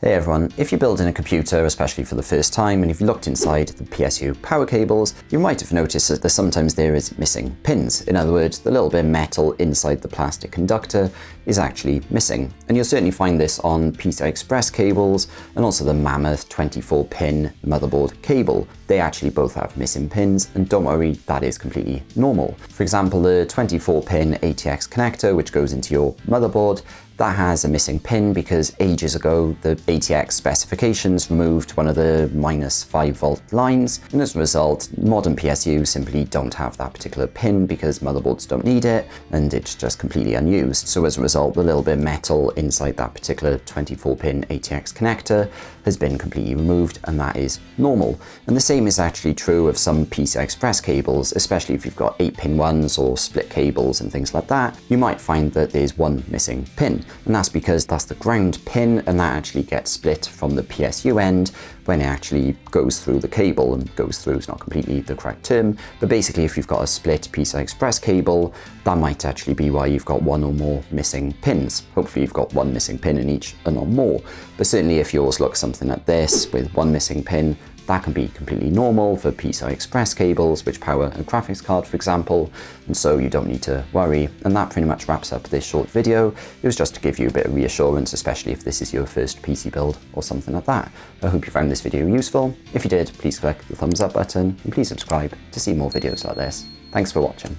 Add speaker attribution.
Speaker 1: Hey everyone, if you're building a computer, especially for the first time, and if you looked inside the PSU power cables, you might have noticed that sometimes there is missing pins. In other words, the little bit of metal inside the plastic conductor is actually missing. And you'll certainly find this on PCI Express cables and also the Mammoth 24-pin motherboard cable. They actually both have missing pins, and don't worry, that is completely normal. For example, the 24-pin ATX connector, which goes into your motherboard, that has a missing pin because ages ago the ATX specifications removed one of the -5 volt lines, and as a result modern PSU simply don't have that particular pin because motherboards don't need it and it's just completely unused. So as a result, the little bit of metal inside that particular 24-pin ATX connector has been completely removed, and that is normal. And the same is actually true of some PCI Express cables, especially if you've got 8-pin ones or split cables and things like that. You might find that there's one missing pin. And that's because that's the ground pin, and that actually gets split from the PSU end when it actually goes through the cable. And goes through is not completely the correct term, but basically if you've got a split PCI Express cable, that might actually be why you've got one or more missing pins. Hopefully you've got one missing pin in each and not more, but certainly if yours looks something like this with one missing pin, that can be completely normal for PCI Express cables, which power a graphics card, for example, and so you don't need to worry. And that pretty much wraps up this short video. It was just to give you a bit of reassurance, especially if this is your first PC build or something like that. I hope you found this video useful. If you did, please click the thumbs up button and please subscribe to see more videos like this. Thanks for watching.